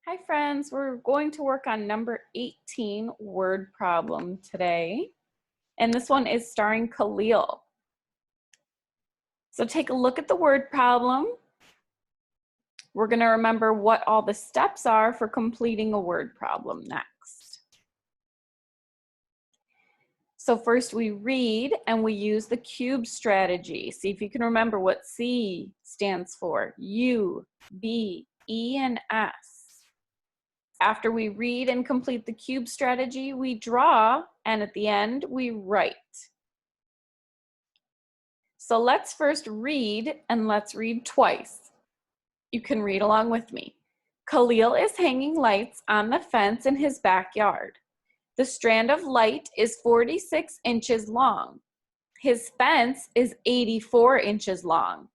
Hi friends, we're going to work on number 18 word problem today. And this one is starring Khalil. So take a look at the word problem. We're going to remember what all the steps are for completing a word problem next. So first we read and we use the cube strategy. See if you can remember what C stands for. U, B, E, and S. After we read and complete the cube strategy, we draw, and at the end, we write. So let's first read, and let's read twice. You can read along with me. Khalil is hanging lights on the fence in his backyard. The strand of light is 46 inches long. His fence is 84 inches long.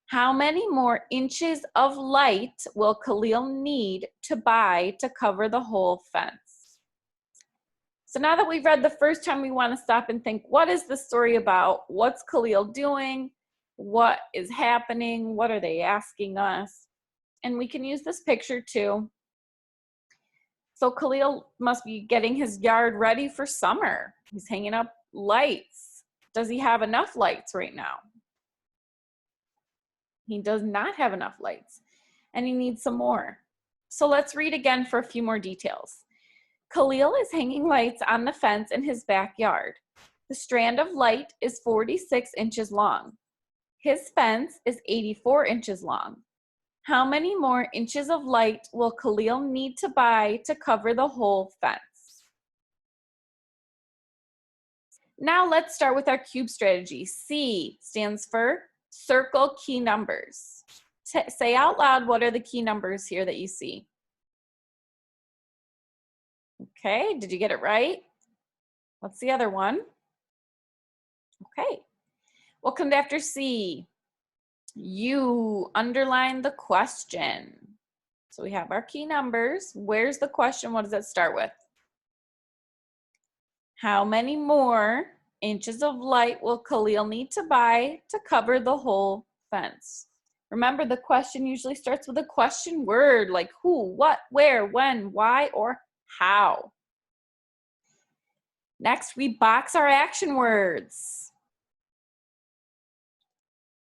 How many more inches of light will Khalil need to buy to cover the whole fence? So now that we've read the first time, we want to stop and think, what is the story about? What's Khalil doing? What is happening? What are they asking us? And we can use this picture too. So Khalil must be getting his yard ready for summer. He's hanging up lights. Does he have enough lights right now? He does not have enough lights, and he needs some more. So let's read again for a few more details. Khalil is hanging lights on the fence in his backyard. The strand of light is 46 inches long. His fence is 84 inches long. How many more inches of light will Khalil need to buy to cover the whole fence? Now let's start with our cube strategy. C stands for circle key numbers. Say out loud, what are the key numbers here that you see? Okay, did you get it right? What's the other one? Okay, what comes after C? You underline the question. So we have our key numbers. Where's the question? What does that start with? How many more inches of light will Khalil need to buy to cover the whole fence? Remember, the question usually starts with a question word like who, what, where, when, why, or how. Next, we box our action words.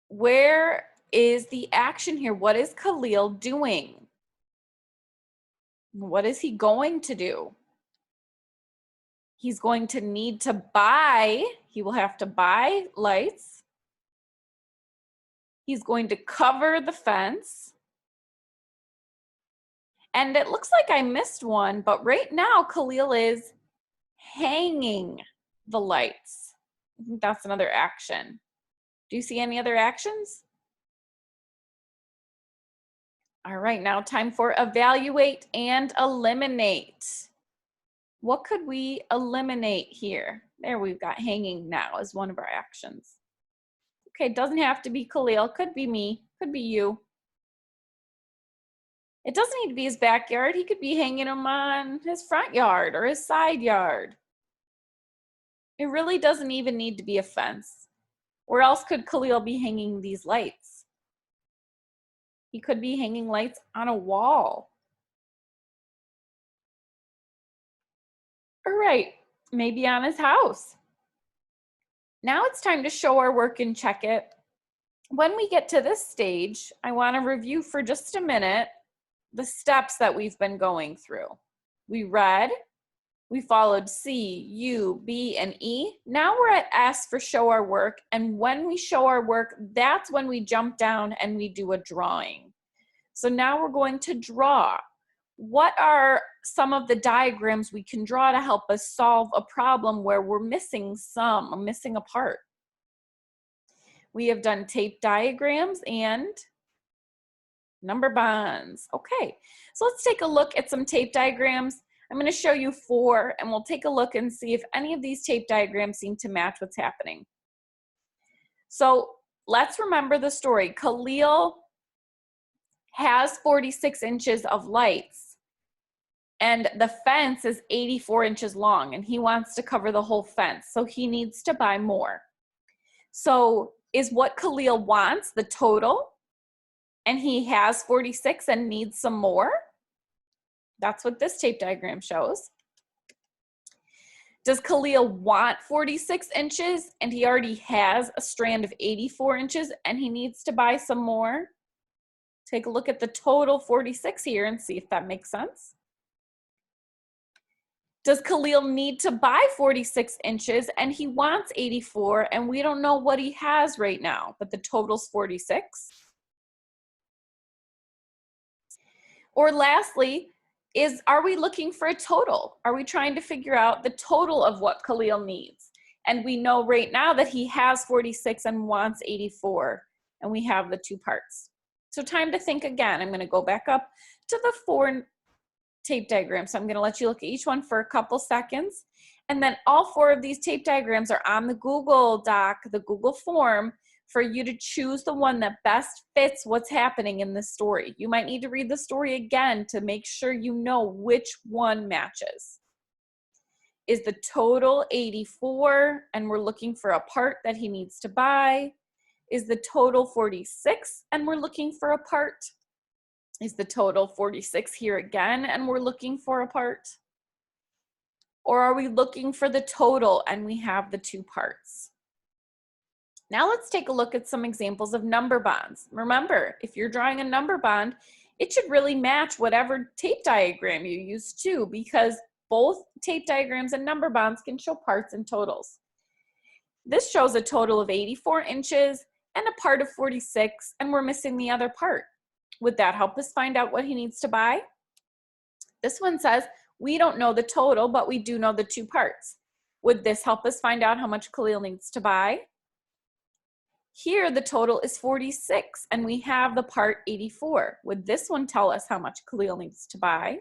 Where is the action here? What is Khalil doing? What is he going to do? He's going to need to buy, he will have to buy lights. He's going to cover the fence. And it looks like I missed one, but right now Khalil is hanging the lights. I think that's another action. Do you see any other actions? All right, now time for evaluate and eliminate. What could we eliminate here? There, we've got hanging now as one of our actions. Okay, it doesn't have to be Khalil, could be me, could be you. It doesn't need to be his backyard. He could be hanging them on his front yard or his side yard. It really doesn't even need to be a fence. Where else could Khalil be hanging these lights? He could be hanging lights on a wall. All right, maybe on his house. Now it's time to show our work and check it. When we get to this stage, I want to review for just a minute the steps that we've been going through. We read, we followed C, U, B, and E. Now we're at S for show our work. And when we show our work, that's when we jump down and we do a drawing. So now we're going to draw. What are some of the diagrams we can draw to help us solve a problem where we're missing a part? We have done tape diagrams and number bonds. Okay, so let's take a look at some tape diagrams. I'm going to show you 4, and we'll take a look and see if any of these tape diagrams seem to match what's happening. So let's remember the story. Khalil has 46 inches of lights, and the fence is 84 inches long, and he wants to cover the whole fence, so he needs to buy more. So is what Khalil wants the total, and he has 46 and needs some more? That's what this tape diagram shows. Does Khalil want 46 inches and he already has a strand of 84 inches and he needs to buy some more? Take a look at the total 46 here and see if that makes sense. Does Khalil need to buy 46 inches and he wants 84 and we don't know what he has right now, but the total's 46? Or lastly, are we looking for a total? Are we trying to figure out the total of what Khalil needs? And we know right now that he has 46 and wants 84, and we have the two parts. So time to think again. I'm going to go back up to the 4 tape diagrams. So I'm going to let you look at each one for a couple seconds. And then all 4 of these tape diagrams are on the Google Doc, the Google form, for you to choose the one that best fits what's happening in the story. You might need to read the story again to make sure you know which one matches. Is the total 84 and we're looking for a part that he needs to buy? Is the total 46 and we're looking for a part? Is the total 46 here again and we're looking for a part? Or are we looking for the total and we have the 2 parts? Now let's take a look at some examples of number bonds. Remember, if you're drawing a number bond, it should really match whatever tape diagram you use too, because both tape diagrams and number bonds can show parts and totals. This shows a total of 84 inches and a part of 46, and we're missing the other part. Would that help us find out what he needs to buy? This one says, we don't know the total, but we do know the 2 parts. Would this help us find out how much Khalil needs to buy? Here, the total is 46, and we have the part 84. Would this one tell us how much Khalil needs to buy?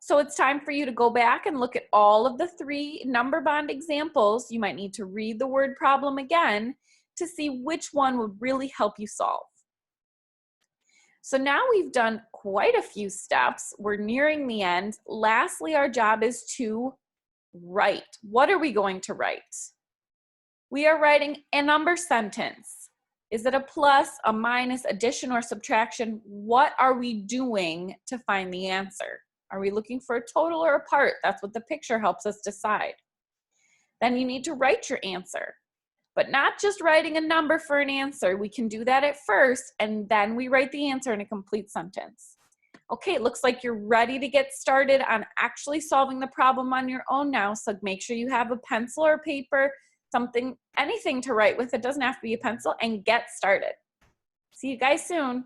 So it's time for you to go back and look at all of the 3 number bond examples. You might need to read the word problem again to see which one would really help you solve. So now we've done quite a few steps. We're nearing the end. Lastly, our job is to write. What are we going to write? We are writing a number sentence. Is it a plus, a minus, addition, or subtraction? What are we doing to find the answer? Are we looking for a total or a part? That's what the picture helps us decide. Then you need to write your answer, but not just writing a number for an answer. We can do that at first, and then we write the answer in a complete sentence. Okay, it looks like you're ready to get started on actually solving the problem on your own now, so make sure you have a pencil or paper, something, anything to write with. It doesn't have to be a pencil, and get started. See you guys soon.